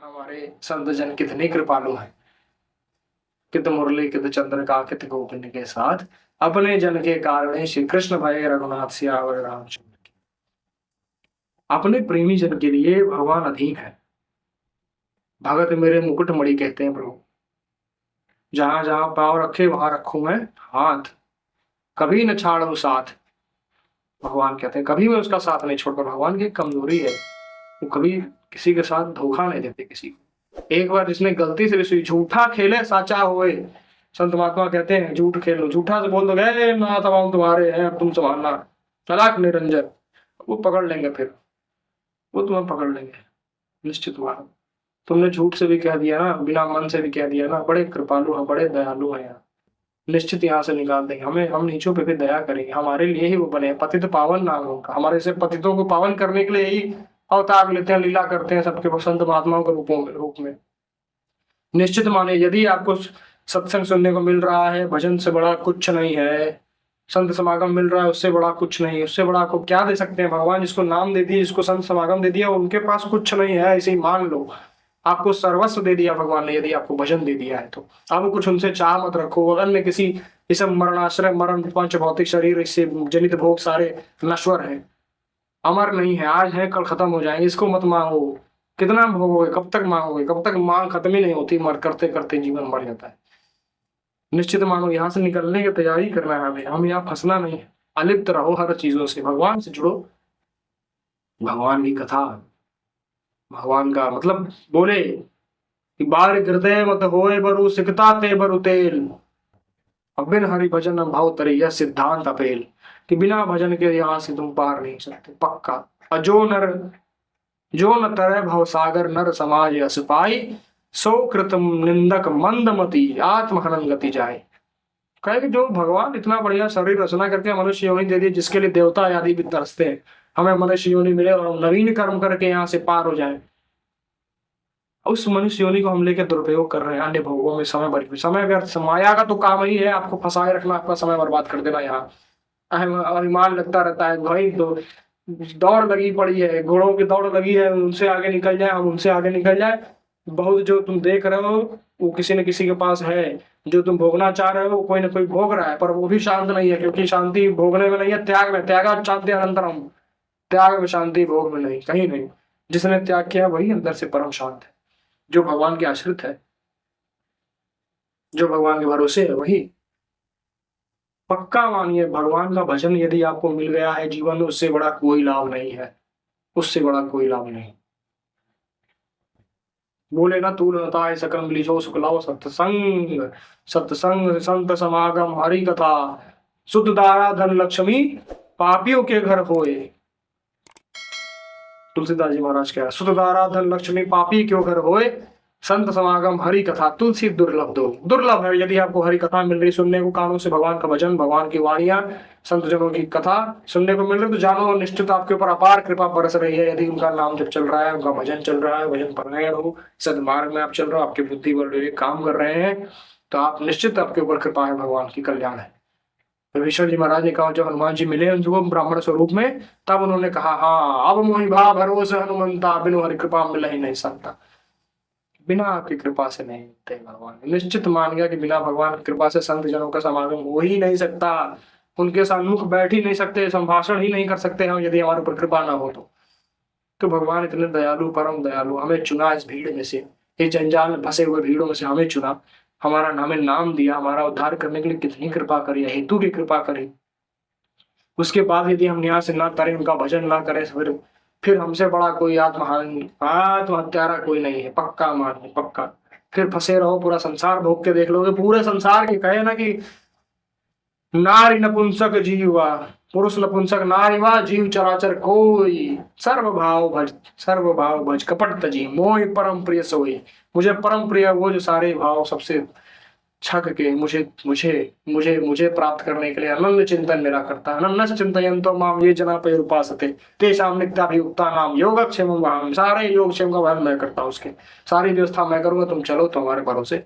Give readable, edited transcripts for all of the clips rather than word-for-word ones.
हमारे संत जन कितने कृपालु हैं। कित मुरली कित चंद्रिका कित गोपिन के साथ, अपने जन के कारण श्री कृष्ण भय रघुनाथ सियावर रामचंद्र की। अपने प्रेमी जन के लिए भगवान अधीन है। भगत मेरे मुकुट मणि कहते हैं प्रभु। जहां जहां पांव रखे वहां रखूं मैं हाथ, कभी न छाड़ू साथ। भगवान कहते हैं कभी मैं उसका साथ नहीं छोड़ता। भगवान की एक कमजोरी है, वो कभी किसी के साथ धोखा नहीं देते किसी को। एक बार जिसने गलती से भी सुई झूठा खेले साचा होए, संत महात्मा कहते हैं झूठ खेल लो, झूठा से बोल दो गए नाथ अब हम तुम्हारे हैं, अब तुम संभालना, चलाक निरंजन, वो पकड़ लेंगे। फिर वो तुम्हें पकड़ लेंगे निश्चित बात। तुमने झूठ से भी कह दिया ना, बिना मन से भी कह दिया ना, बड़े कृपालु हैं, बड़े दयालु हैं यार, निश्चित यहाँ से निकाल देंगे हमें। हम नीचों पे भी दया करेंगे, हमारे लिए ही वो बने। पतित पावन नाम है उनका, हमारे से पतितों को पावन करने के लिए ही अवतार लेते हैं, लीला करते हैं सबके संत महात्माओं के रूप में। निश्चित माने यदि आपको सत्संग सुनने को मिल रहा है, भजन से बड़ा कुछ नहीं है, संत समागम मिल रहा है उससे बड़ा कुछ नहीं है। उससे बड़ा आपको क्या दे सकते हैं भगवान? जिसको नाम दे दिया, जिसको संत समागम दे दिया, उनके पास कुछ नहीं है, ऐसे ही मान लो। आपको सर्वस्व दे दिया भगवान ने, यदि आपको भजन दे दिया है तो आप कुछ उनसे चाह मत रखो। अन्य किसी इस मरणाश्रय मरण पंच भौतिक शरीर इससे जनित भोग सारे नश्वर हैं, अमर नहीं है, आज है कल खत्म हो जाएंगे। इसको मत मांगो। कितना भोगोगे, कब तक मांगोगे? कब तक मांग खत्म ही नहीं होती, मर करते करते जीवन मर जाता है। निश्चित मानो यहाँ से निकलने की तैयारी करना है हमें, हम यहाँ फंसना नहीं है। अलिप्त रहो हर चीजों से, भगवान से जुड़ो। भगवान की कथा, भगवान का मतलब बोले कि बार हृदय मत होए बरु सिकता ते बरु तेल, अब बिन हरि भजन भाव तरे, यह सिद्धांत अपेल। कि बिना भजन के यहाँ से तुम पार नहीं सकते पक्का। अजो नर जो न तरह भव सागर नर समाज अस पाई, सो कृतम निंदक मंदमती आत्महनन गति जाए। कहे कि जो भगवान इतना बढ़िया शरीर रचना करके मनुष्य योनि दे दी, जिसके लिए देवता आदि भी तरसते हैं, हमें मनुष्य योनि मिले और हम नवीन कर्म करके यहाँ से पार हो जाए। उस मनुष्य योनि को हम लेकर दुरुपयोग कर रहे हैं, अन्य भोगों में समय व्यर्थ। माया का तो काम ही है आपको फंसाए रखना, आपका समय बर्बाद कर देना। यहाँ अभिमान लगता रहता है भाई, तो दौड़ लगी पड़ी है, घोड़ों की दौड़ लगी है, उनसे आगे निकल जाए, हम उनसे आगे निकल जाए। बहुत जो तुम देख रहे हो वो किसी न किसी के पास है, जो तुम भोगना चाह रहे हो कोई ना कोई भोग रहा है, पर वो भी शांत नहीं है, क्योंकि शांति भोगने में नहीं है, त्याग में। त्यागा शांति अनंतरम, त्याग में शांति, भोग में नहीं, कहीं नहीं। जिसने त्याग किया वही अंदर से परम शांत है, जो भगवान के आश्रित है, जो भगवान के भरोसे है वही। पक्का मानिए भगवान का भजन यदि आपको मिल गया है जीवन में, उससे बड़ा कोई लाभ नहीं है, उससे बड़ा कोई लाभ नहीं। बोले ना तू लताए सकल मिली जो सुखलाओ सत्संग, सत्संग संत समागम हरि कथा, शुद्ध दारा धन लक्ष्मी पापियों के घर होए। तुलसीदास जी महाराज कह रहे शुद्ध दारा धन लक्ष्मी पापी क्यों घर होए, संत समागम हरि कथा तुलसी दुर्लभ दो। दुर्लभ है यदि आपको हरि कथा मिल रही सुनने को, कानों से भगवान का भजन, भगवान की वाणियां, संत जनों की कथा सुनने को मिल रही, तो जानो निश्चित आपके ऊपर अपार कृपा बरस रही है। यदि उनका नाम जब चल रहा है, उनका भजन चल रहा है, भजन परायण हो, सदमार्ग में आप चल रहे हो, आपकी बुद्धि बल विवेक काम कर रहे हैं, तो आप निश्चित आपके ऊपर कृपा है, भगवान की कल्याण है। विभीषण जी महाराज ने कहा जब हनुमान जी मिले उनको ब्राह्मण स्वरूप में, तब उन्होंने कहा हाँ अब मोहि भा भरोसे हनुमंता, बिनु हरि कृपा मिल ही नहीं सकता। बिना आपकी कृपा से नहीं मिलते भगवान। निश्चित मान गया कि बिना भगवान की कृपा से संत जनों का समागम हो ही नहीं सकता, उनके सम्मुख बैठ ही नहीं सकते, संभाषण ही नहीं कर सकते हम, यदि हमारे ऊपर कृपा ना हो तो भगवान इतने दयालु, परम दयालु, हमें चुना इस भीड़ में से, इस जंजाल में फंसे हुए भीड़ों में से हमें चुना, हमारा हमें नाम दिया, हमारा उद्धार करने के लिए कितनी कृपा करी, हेतु की कृपा करी। उसके बाद यदि हम यहाँ से ना करें, उनका भजन ना करें, फिर हमसे बड़ा कोई आत्महत्यारा कोई नहीं है, पक्का मान पक्का। फिर फंसे रहो, पूरा संसार भोग के देख लोगे, पूरे संसार के कहे ना कि नारी नपुंसक जीवा, पुरुष नपुंसक नारी वा, जीव चराचर कोई, सर्व भाव भज कपट तजी, मोहि परम प्रिय सोई। मुझे परम प्रिय वो जो सारे भाव सबसे छक के मुझे मुझे मुझे मुझे प्राप्त करने के लिए अनन्य चिंतन मेरा करता है। अनन्य चिंतयन्तो माम ये जना पे उपासते तेषां नित्याभियुक्ता नाम योगक्षेम वहां। सारे योगक्षेम का वहन मैं करता हूँ, उसके सारी व्यवस्था मैं करूंगा, तुम चलो तो हमारे भरोसे,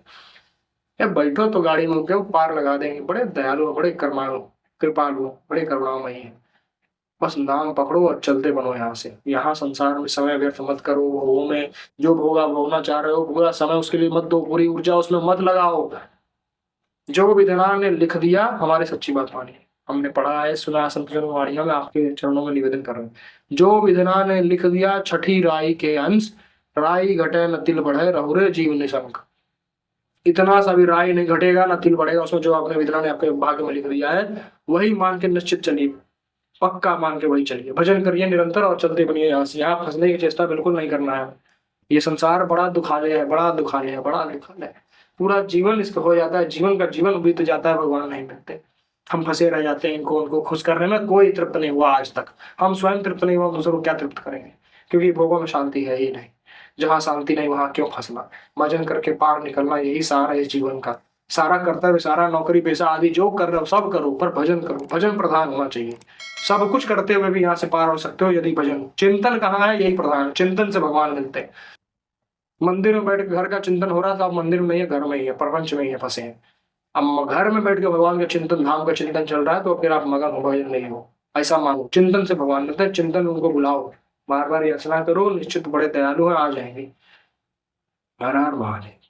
या बैठो तो गाड़ी में उनके पार लगा देंगे। बड़े दयालु, बड़े कर्माणु, कृपालु, बड़े करुणामयी है। बस नाम पकड़ो और चलते बनो यहाँ से। यहाँ संसार में समय व्यर्थ मत करो, भोगों में जो भोगा भोगना चाह रहे हो पूरा समय उसके लिए मत दो, पूरी ऊर्जा उसमें मत लगाओ। जो विधान ने लिख दिया, हमारे सच्ची बात मानिए, हमने पढ़ा है सुना है संत जनों वाणी, मैं आपके चरणों में निवेदन कर रहा हूँ। जो विधान ने लिख दिया छठी राई के अंश, राई घटे न तिल बढ़े रहुरे जीव निशंक। इतना सा भी राई नहीं घटेगा ना तिल बढ़ेगा उसमें, जो आपने विधान ने आपके भाग्य में लिख दिया है वही मान के निश्चित चलिए, पक्का मान के वही चलिए, भजन करिए निरंतर और चलते बनिए यहाँ से। यहाँ फंसने की चेष्टा बिल्कुल नहीं करना है। ये संसार बड़ा दुखालय है, बड़ा दुखालय है, बड़ा दुखालय है। पूरा जीवन इसका हो जाता है, जीवन का जीवन बीत जाता है, भगवान नहीं मिलते। हम फंसे रह जाते हैं इनको उनको खुश करने में, कोई तृप्त नहीं हुआ आज तक। हम स्वयं तृप्त नहीं हुआ, दूसरों को क्या तृप्त करेंगे? क्योंकि भोगों में शांति है ही नहीं। जहाँ शांति नहीं वहां क्यों फंसना? भजन करके पार निकलना, यही सार है इस जीवन का। सारा कर्तव्य, सारा नौकरी पेशा आदि जो कर रहे हो सब करो, पर भजन करो, भजन प्रधान होना चाहिए। सब कुछ करते हुए भी यहाँ से पार हो सकते हो यदि भजन, चिंतन कहाँ है, यही प्रधान है। चिंतन से भगवान मिलते हैं। मंदिर में बैठ के घर का चिंतन हो रहा था, अब मंदिर में ही है, घर में ही है, प्रपंच में ही है, फंसे हैं। अब घर में बैठ के भगवान का चिंतन, धाम का चिंतन चल रहा है, तो फिर आप मगन हो, भजन नहीं हो। ऐसा मानो, चिंतन से भगवान मिलते हैं, चिंतन उनको बुलाओ, बार बार याचना करो, निश्चित बड़े दयालु हैं, आ जाएंगे। हर हर महादेव।